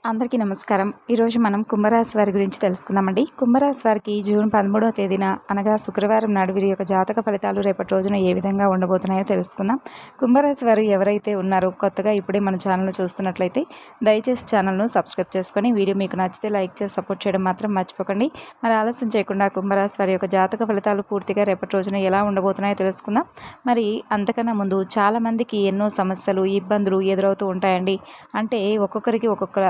అందరికీ నమస్కారం. ఈరోజు మనం కుంభరాశి వారి గురించి తెలుసుకుందామండి. కుంభరాశి వారికి జూన్ 13వ తేదీన అనగా శుక్రవారం నాడు వీరి యొక్క జాతక ఫలితాలు రేపటి రోజున ఏ విధంగా ఉండబోతున్నాయో తెలుసుకుందాం. కుంభరాశి వారు ఎవరైతే ఉన్నారో కొత్తగా ఇప్పుడే మన ఛానల్ చూస్తున్నట్లయితే దయచేసి ఛానల్ను సబ్స్క్రైబ్ చేసుకొని వీడియో మీకు నచ్చితే లైక్ చేసి సపోర్ట్ చేయడం మాత్రం మర్చిపోకండి. మరి ఆలస్యం చేయకుండా కుంభరాశి వారి యొక్క జాతక ఫలితాలు పూర్తిగా రేపటి రోజున ఎలా ఉండబోతున్నాయో తెలుసుకుందాం. మరి అంతకన్నా ముందు చాలామందికి ఎన్నో సమస్యలు ఇబ్బందులు ఎదురవుతూ ఉంటాయండి. అంటే ఒక్కొక్కరికి ఒక్కొక్క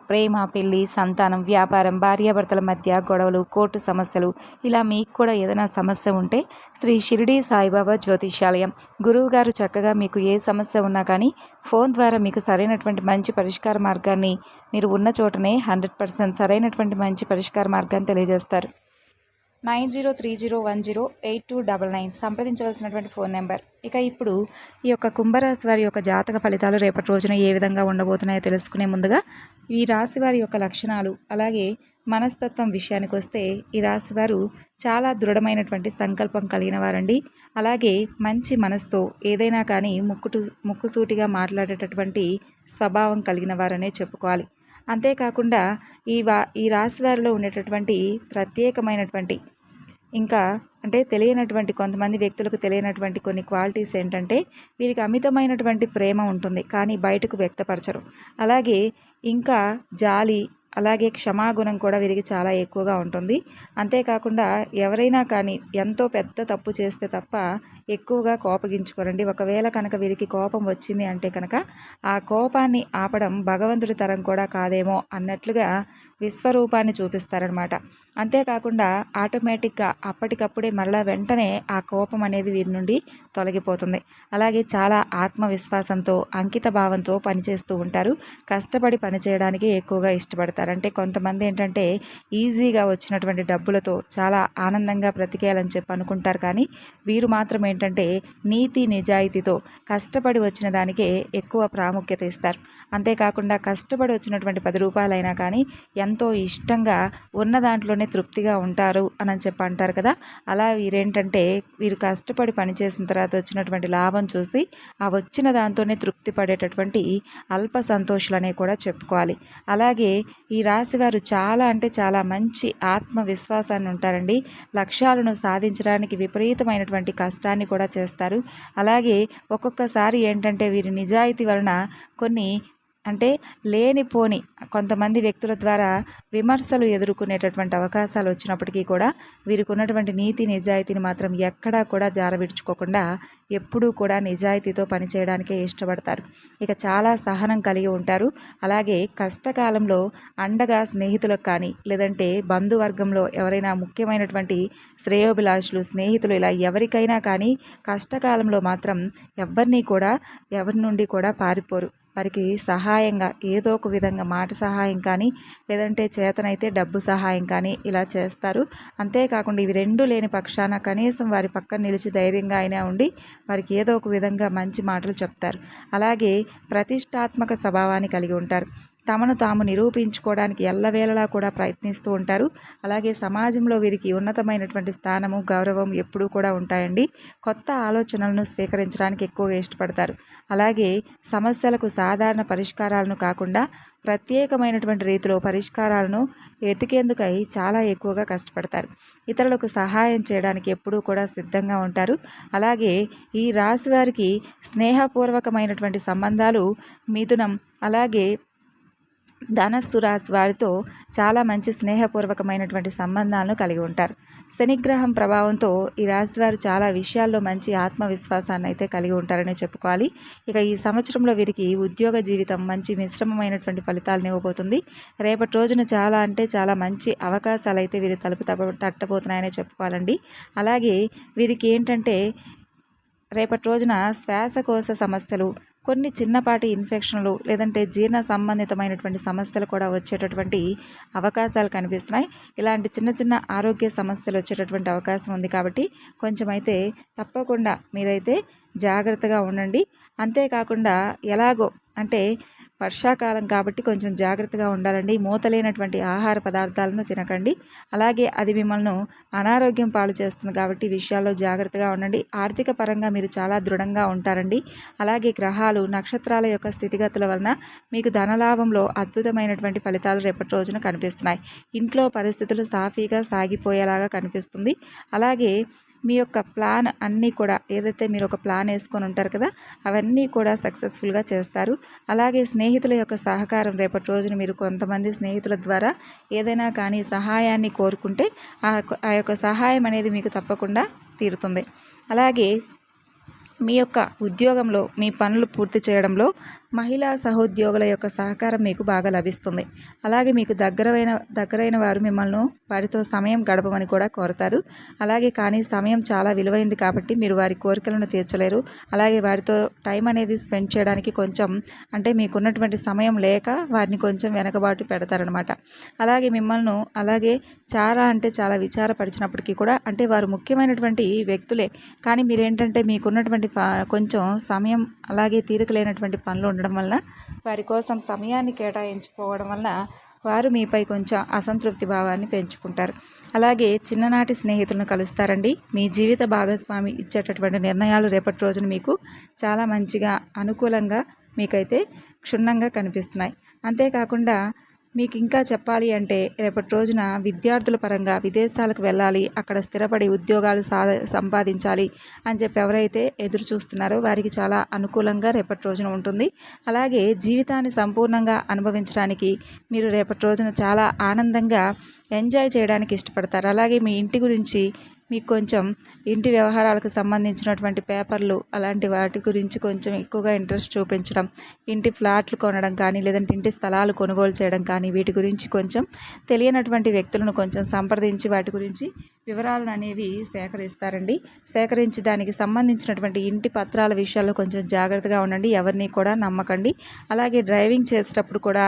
ప్రేమ, పెళ్లి, సంతానం, వ్యాపారం, భార్యాభర్తల మధ్య గొడవలు, కోర్టు సమస్యలు, ఇలా మీకు కూడా ఏదైనా సమస్య ఉంటే శ్రీ షిరిడి సాయిబాబా జ్యోతిష్యాలయం గురువు గారు చక్కగా మీకు ఏ సమస్య ఉన్నా కానీ ఫోన్ ద్వారా మీకు సరైనటువంటి మంచి పరిష్కార మార్గాన్ని మీరు ఉన్న చోటనే 100% సరైనటువంటి మంచి పరిష్కార మార్గాన్ని తెలియజేస్తారు. 9030108299 సంప్రదించవలసినటువంటి ఫోన్ నెంబర్. ఇక ఇప్పుడు ఈ యొక్క కుంభరాశి వారి యొక్క జాతక ఫలితాలు రేపటి రోజున ఏ విధంగా ఉండబోతున్నాయో తెలుసుకునే ముందుగా ఈ రాశి వారి యొక్క లక్షణాలు అలాగే మనస్తత్వం విషయానికి వస్తే ఈ రాశి వారు చాలా దృఢమైనటువంటి సంకల్పం కలిగిన వారండి. అలాగే మంచి మనసుతో ఏదైనా కానీ ముక్కుసూటిగా మాట్లాడేటటువంటి స్వభావం కలిగిన వారనే చెప్పుకోవాలి. అంతేకాకుండా ఈ రాశి వారిలో ఉండేటటువంటి ప్రత్యేకమైనటువంటి ఇంకా తెలియనటువంటి కొంతమంది వ్యక్తులకు తెలియనటువంటి కొన్ని క్వాలిటీస్ ఏంటంటే వీరికి అమితమైనటువంటి ప్రేమ ఉంటుంది, కానీ బయటకు వ్యక్తపరచరు. అలాగే ఇంకా జాలి అలాగే క్షమాగుణం కూడా వీరికి చాలా ఎక్కువగా ఉంటుంది. అంతేకాకుండా ఎవరైనా కానీ ఎంతో పెద్ద తప్పు చేస్తే తప్ప ఎక్కువగా కోపగించుకోరండి. ఒకవేళ కనుక వీరికి కోపం వచ్చింది అంటే కనుక ఆ కోపాన్ని ఆపడం భగవంతుడి తరం కూడా కాదేమో అన్నట్లుగా విశ్వరూపాన్ని చూపిస్తారనమాట. అంతేకాకుండా ఆటోమేటిక్గా అప్పటికప్పుడే మరలా వెంటనే ఆ కోపం అనేది వీరి నుండి తొలగిపోతుంది. అలాగే చాలా ఆత్మవిశ్వాసంతో అంకిత భావంతో పనిచేస్తూ ఉంటారు. కష్టపడి పనిచేయడానికి ఎక్కువగా ఇష్టపడతారు. కొంతమంది ఏంటంటే ఈజీగా వచ్చినటువంటి డబ్బులతో చాలా ఆనందంగా బ్రతికేయాలని చెప్పి అనుకుంటారు, కానీ వీరు మాత్రం ఏంటంటే నీతి నిజాయితీతో కష్టపడి వచ్చిన దానికే ఎక్కువ ప్రాముఖ్యత ఇస్తారు. అంతేకాకుండా కష్టపడి వచ్చినటువంటి 10 రూపాయలైనా కానీ ఎంతో ఇష్టంగా ఉన్న దాంట్లోనే తృప్తిగా ఉంటారు అని చెప్పి అంటారు కదా. అలా వీరు కష్టపడి పనిచేసిన తర్వాత వచ్చినటువంటి లాభం చూసి ఆ వచ్చిన దాంతోనే తృప్తి పడేటటువంటి అల్ప సంతోషులనే కూడా చెప్పుకోవాలి. అలాగే ఈ రాశి వారు చాలా మంచి ఆత్మవిశ్వాసాన్ని ఉంటారండి. లక్ష్యాలను సాధించడానికి విపరీతమైనటువంటి కష్టాన్ని కూడా చేస్తారు. అలాగే ఒక్కొక్కసారి వీరి నిజాయితీ వలన కొన్ని లేనిపోని కొంతమంది వ్యక్తుల ద్వారా విమర్శలు ఎదుర్కొనేటటువంటి అవకాశాలు వచ్చినప్పటికీ కూడా వీరికి ఉన్నటువంటి నీతి నిజాయితీని మాత్రం ఎక్కడా కూడా జారవిడుచుకోకుండా ఎప్పుడూ కూడా నిజాయితీతో పనిచేయడానికే ఇష్టపడతారు. ఇక చాలా సహనం కలిగి ఉంటారు. అలాగే కష్టకాలంలో అండగా స్నేహితులకు కానీ లేదంటే బంధువర్గంలో ఎవరైనా ముఖ్యమైనటువంటి శ్రేయోభిలాషులు, స్నేహితులు ఇలా ఎవరికైనా కానీ కష్టకాలంలో మాత్రం ఎవరి నుండి కూడా పారిపోరు. వారికి సహాయంగా ఏదో ఒక విధంగా మాట సహాయం కానీ లేదంటే చేతనైతే డబ్బు సహాయం కానీ ఇలా చేస్తారు. అంతేకాకుండా ఇవి రెండూ లేని పక్షాన కనీసం వారి పక్కన నిలిచి ధైర్యంగా అయినా ఉండి వారికి ఏదో ఒక విధంగా మంచి మాటలు చెప్తారు. అలాగే ప్రతిష్టాత్మక స్వభావాన్ని కలిగి ఉంటారు. తమను తాము నిరూపించుకోవడానికి ఎల్లవేళలా కూడా ప్రయత్నిస్తూ ఉంటారు. అలాగే సమాజంలో వీరికి ఉన్నతమైనటువంటి స్థానము, గౌరవం ఎప్పుడూ కూడా ఉంటాయండి. కొత్త ఆలోచనలను స్వీకరించడానికి ఎక్కువగా ఇష్టపడతారు. అలాగే సమస్యలకు సాధారణ పరిష్కారాలను కాకుండా ప్రత్యేకమైనటువంటి రీతిలో పరిష్కారాలను వెతికేందుకై చాలా ఎక్కువగా కష్టపడతారు. ఇతరులకు సహాయం చేయడానికి ఎప్పుడూ కూడా సిద్ధంగా ఉంటారు. అలాగే ఈ రాశి వారికి స్నేహపూర్వకమైనటువంటి సంబంధాలు, మిథునం అలాగే ధనస్సు రాశి వారితో చాలా మంచి స్నేహపూర్వకమైనటువంటి సంబంధాలను కలిగి ఉంటారు. శనిగ్రహం ప్రభావంతో ఈ రాశి వారు చాలా విషయాల్లో మంచి ఆత్మవిశ్వాసాన్ని అయితే కలిగి ఉంటారని చెప్పుకోవాలి. ఇక ఈ సంవత్సరంలో వీరికి ఉద్యోగ జీవితం మంచి మిశ్రమమైనటువంటి ఫలితాలను ఇవ్వబోతుంది. రేపటి రోజున చాలా మంచి అవకాశాలు అయితే వీరి తలుపు తట్టబోతున్నాయని చెప్పుకోవాలండి. అలాగే వీరికి రేపటి రోజున శ్వాసకోశ సమస్యలు, కొన్ని చిన్నపాటి ఇన్ఫెక్షన్లు లేదంటే జీర్ణ సంబంధితమైనటువంటి సమస్యలు కూడా వచ్చేటటువంటి అవకాశాలు కనిపిస్తున్నాయి. ఇలాంటి చిన్న ఆరోగ్య సమస్యలు వచ్చేటటువంటి అవకాశం ఉంది. కాబట్టి కొంచెం అయితే తప్పకుండా మీరైతే జాగ్రత్తగా ఉండండి. అంతేకాకుండా ఎలాగో వర్షాకాలం కాబట్టి కొంచెం జాగ్రత్తగా ఉండాలండి. మూతలేనటువంటి ఆహార పదార్థాలను తినకండి. అలాగే అది మిమ్మల్ని అనారోగ్యం పాలు చేస్తుంది కాబట్టి ఈ విషయాల్లో జాగ్రత్తగా ఉండండి. ఆర్థిక పరంగా మీరు చాలా దృఢంగా ఉంటారండి. అలాగే గ్రహాలు నక్షత్రాల యొక్క స్థితిగతుల వలన మీకు ధనలాభంలో అద్భుతమైనటువంటి ఫలితాలు రేపటి రోజున కనిపిస్తున్నాయి. ఇంట్లో పరిస్థితులు సాఫీగా సాగిపోయేలాగా కనిపిస్తుంది. అలాగే మీ యొక్క ప్లాన్ అన్నీ కూడా ఏదైతే మీరు ఒక ప్లాన్ వేసుకొని ఉంటారు కదా, అవన్నీ కూడా సక్సెస్ఫుల్గా చేస్తారు. అలాగే స్నేహితుల యొక్క సహకారం రేపటి రోజున మీరు కొంతమంది స్నేహితుల ద్వారా ఏదైనా కానీ సహాయాన్ని కోరుకుంటే ఆ యొక్క సహాయం అనేది మీకు తప్పకుండా తీరుతుంది. అలాగే మీ యొక్క ఉద్యోగంలో మీ పనులు పూర్తి చేయడంలో మహిళా సహోద్యోగుల యొక్క సహకారం మీకు బాగా లభిస్తుంది. అలాగే మీకు దగ్గరైన వారు మిమ్మల్ని వారితో సమయం గడపమని కూడా కోరతారు. అలాగే కానీ సమయం చాలా విలువైంది కాబట్టి మీరు వారి కోరికలను తీర్చలేరు. అలాగే వారితో టైం అనేది స్పెండ్ చేయడానికి కొంచెం అంటే మీకున్నటువంటి సమయం లేక వారిని కొంచెం వెనకబాటు పెడతారనమాట. అలాగే మిమ్మల్ని అలాగే చాలా విచారపరిచినప్పటికీ కూడా అంటే వారు ముఖ్యమైనటువంటి వ్యక్తులే, కానీ మీరేంటంటే మీకున్నటువంటి కొంచెం సమయం అలాగే తీరిక లేనటువంటి పనులు ఉండడం వలన వారి కోసం సమయాన్ని కేటాయించుకోవడం వలన వారు మీపై కొంచెం అసంతృప్తి భావాన్ని పెంచుకుంటారు. అలాగే చిన్ననాటి స్నేహితులను కలుస్తారండి. మీ జీవిత భాగస్వామి ఇచ్చేటటువంటి నిర్ణయాలు రేపటి రోజున మీకు చాలా మంచిగా అనుకూలంగా మీకైతే క్షుణ్ణంగా కనిపిస్తున్నాయి. అంతేకాకుండా మీకు ఇంకా చెప్పాలి అంటే రేపటి రోజున విద్యార్థుల పరంగా విదేశాలకు వెళ్ళాలి, అక్కడ స్థిరపడి ఉద్యోగాలు సంపాదించాలి అని చెప్పి ఎవరైతే ఎదురు చూస్తున్నారో వారికి చాలా అనుకూలంగా రేపటి రోజున ఉంటుంది. అలాగే జీవితాన్ని సంపూర్ణంగా అనుభవించడానికి మీరు రేపటి రోజున చాలా ఆనందంగా ఎంజాయ్ చేయడానికి ఇష్టపడతారు. అలాగే మీ ఇంటి గురించి మీకు కొంచెం ఇంటి వ్యవహారాలకు సంబంధించినటువంటి పేపర్లు అలాంటి వాటి గురించి కొంచెం ఎక్కువగా ఇంట్రెస్ట్ చూపించడం, ఇంటి ఫ్లాట్లు కొనడం కానీ లేదంటే ఇంటి స్థలాలు కొనుగోలు చేయడం కానీ వీటి గురించి కొంచెం తెలియనటువంటి వ్యక్తులను కొంచెం సంప్రదించి వాటి గురించి వివరాలను అనేవి సేకరిస్తారండి. సేకరించి దానికి సంబంధించినటువంటి ఇంటి పత్రాల విషయాల్లో కొంచెం జాగ్రత్తగా ఉండండి. ఎవరిని కూడా నమ్మకండి. అలాగే డ్రైవింగ్ చేసేటప్పుడు కూడా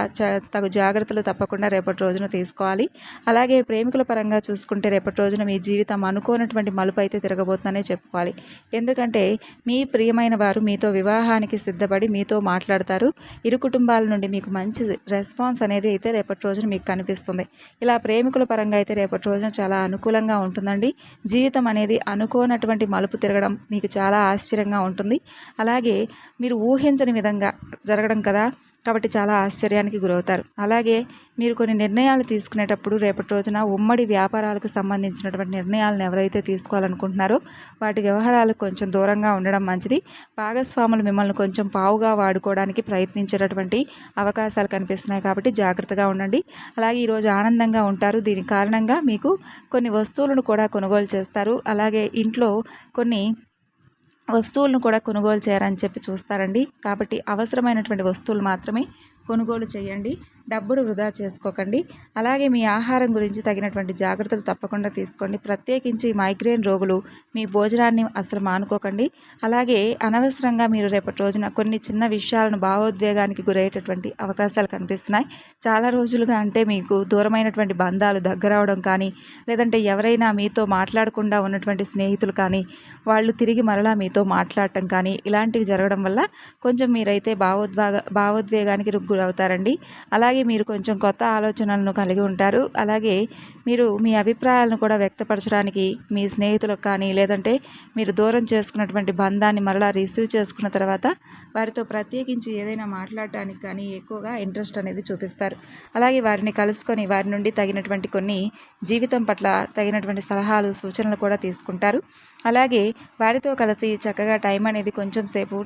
తగు జాగ్రత్తలు తప్పకుండా రేపటి రోజున తీసుకోవాలి. అలాగే ప్రేమికుల పరంగా చూసుకుంటే రేపటి రోజున మీ జీవితం అనుకోనటువంటి మలుపు అయితే తిరగబోతుందనే చెప్పుకోవాలి. ఎందుకంటే మీ ప్రియమైన వారు మీతో వివాహానికి సిద్ధపడి మీతో మాట్లాడతారు. ఇరు కుటుంబాల నుండి మీకు మంచి రెస్పాన్స్ అనేది అయితే రేపటి రోజున మీకు కనిపిస్తుంది. ఇలా ప్రేమికుల పరంగా అయితే రేపటి రోజున చాలా అనుకూలంగా ఉంటుందండి. జీవితం అనేది అనుకోనటువంటి మలుపు తిరగడం మీకు చాలా ఆశ్చర్యంగా ఉంటుంది. అలాగే మీరు ఊహించని విధంగా జరగడం కదా కాబట్టి చాలా ఆశ్చర్యానికి గురవుతారు. అలాగే మీరు కొన్ని నిర్ణయాలు తీసుకునేటప్పుడు రేపటి రోజున ఉమ్మడి వ్యాపారాలకు సంబంధించినటువంటి నిర్ణయాలను ఎవరైతే తీసుకోవాలనుకుంటున్నారో వాటి వ్యవహారాలకు కొంచెం దూరంగా ఉండడం మంచిది. భాగస్వాములు మిమ్మల్ని కొంచెం పావుగా వాడుకోవడానికి ప్రయత్నించేటటువంటి అవకాశాలు కనిపిస్తున్నాయి కాబట్టి జాగ్రత్తగా ఉండండి. అలాగే ఈరోజు ఆనందంగా ఉంటారు. దీని కారణంగా మీకు కొన్ని వస్తువులను కూడా కొనుగోలు చేస్తారు. అలాగే ఇంట్లో కొన్ని వస్తువులను కూడా కొనుగోలు చేయాలని చెప్పి చూస్తారండి. కాబట్టి అవసరమైనటువంటి వస్తువులు మాత్రమే కొనుగోలు చేయండి. డబ్బును వృధా చేసుకోకండి. అలాగే మీ ఆహారం గురించి తగినటువంటి జాగ్రత్తలు తప్పకుండా తీసుకోండి. ప్రత్యేకించి మైగ్రేన్ రోగులు మీ భోజనాన్ని అసలు మానుకోకండి. అలాగే అనవసరంగా మీరు రేపటి రోజున కొన్ని చిన్న విషయాలను భావోద్వేగానికి గురయ్యేటటువంటి అవకాశాలు కనిపిస్తున్నాయి. చాలా రోజులుగా అంటే మీకు దూరమైనటువంటి బంధాలు దగ్గరవడం కానీ లేదంటే ఎవరైనా మీతో మాట్లాడకుండా ఉన్నటువంటి స్నేహితులు కానీ వాళ్ళు తిరిగి మరలా మీతో మాట్లాడటం కానీ ఇలాంటివి జరగడం వల్ల కొంచెం మీరైతే భావోద్వేగానికి గురవుతారండి. అలాగే మీరు కొంచెం కొత్త ఆలోచనలను కలిగి ఉంటారు. అలాగే మీరు మీ అభిప్రాయాలను కూడా వ్యక్తపరచడానికి మీ స్నేహితులకు కానీ లేదంటే మీరు దూరం చేసుకున్నటువంటి బంధాన్ని మరలా రిసీవ్ చేసుకున్న తర్వాత వారితో ప్రత్యేకించి ఏదైనా మాట్లాడటానికి కానీ ఎక్కువగా ఇంట్రెస్ట్ అనేది చూపిస్తారు. అలాగే వారిని కలుసుకొని వారి నుండి తగినటువంటి కొన్ని జీవితం పట్ల తగినటువంటి సలహాలు సూచనలు కూడా తీసుకుంటారు. అలాగే వారితో కలిసి చక్కగా టైం అనేది కొంచెం సేపు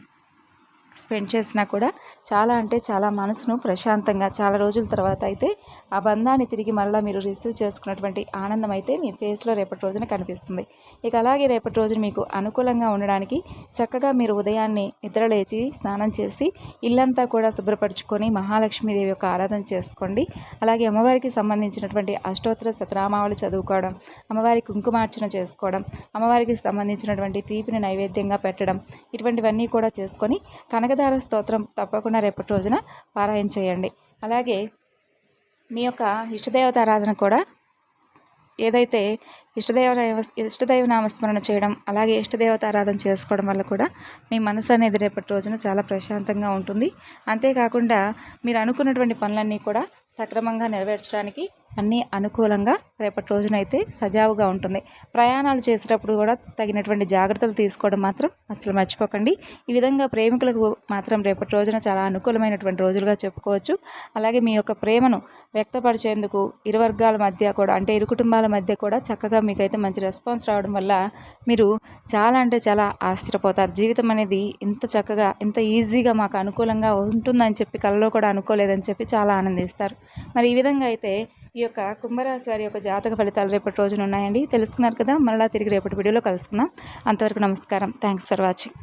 స్పెండ్ చేసినా కూడా చాలా అంటే చాలా మనసును ప్రశాంతంగా చాలా రోజుల తర్వాత అయితే ఆ బంధాన్ని తిరిగి మరలా మీరు రిసీవ్ చేసుకున్నటువంటి ఆనందం అయితే మీ ఫేస్లో రేపటి రోజున కనిపిస్తుంది. ఇక అలాగే రేపటి రోజున మీకు అనుకూలంగా ఉండడానికి చక్కగా మీరు ఉదయాన్నే నిద్రలేచి స్నానం చేసి ఇల్లంతా కూడా శుభ్రపరచుకొని మహాలక్ష్మీదేవి యొక్క ఆరాధన చేసుకోండి. అలాగే అమ్మవారికి సంబంధించినటువంటి అష్టోత్తర శతనామావళి చదువుకోవడం, అమ్మవారి కుంకుమార్చన చేసుకోవడం, అమ్మవారికి సంబంధించినటువంటి తీపిని నైవేద్యంగా పెట్టడం ఇటువంటివన్నీ కూడా చేసుకొని కనకదార స్తోత్రం తప్పకుండా రేపటి రోజున పారాయణ చేయండి. అలాగే మీ యొక్క ఇష్టదేవత ఆరాధన కూడా ఏదైతే ఇష్టదైవ నామస్మరణ చేయడం, అలాగే ఇష్టదేవత ఆరాధన చేసుకోవడం వల్ల కూడా మీ మనసు అనేది రేపటి రోజున చాలా ప్రశాంతంగా ఉంటుంది. అంతేకాకుండా మీరు అనుకున్నటువంటి పనులన్నీ కూడా సక్రమంగా నెరవేర్చడానికి అన్నీ అనుకూలంగా రేపటి రోజునైతే సజావుగా ఉంటుంది. ప్రయాణాలు చేసేటప్పుడు కూడా తగినటువంటి జాగ్రత్తలు తీసుకోవడం మాత్రం అసలు మర్చిపోకండి. ఈ విధంగా ప్రేమికులకు మాత్రం రేపటి రోజున చాలా అనుకూలమైనటువంటి రోజులుగా చెప్పుకోవచ్చు. అలాగే మీ యొక్క ప్రేమను వ్యక్తపరిచేందుకు ఇరు వర్గాల మధ్య కూడా, అంటే ఇరు కుటుంబాల మధ్య కూడా చక్కగా మీకైతే మంచి రెస్పాన్స్ రావడం వల్ల మీరు చాలా అంటే చాలా ఆశ్చర్యపోతారు. జీవితం అనేది ఇంత చక్కగా ఇంత ఈజీగా మాకు అనుకూలంగా ఉంటుందని చెప్పి కలలో కూడా అనుకోలేదని చెప్పి చాలా ఆనందిస్తారు. మరి ఈ విధంగా అయితే ఈ యొక్క కుంభరాశి వారి యొక్క జాతక ఫలితాలు రేపటి రోజున ఉన్నాయండి. తెలుసుకున్నారు కదా. మరలా తిరిగి రేపటి వీడియోలో కలుసుకుందాం. అంతవరకు నమస్కారం. Thanks for watching.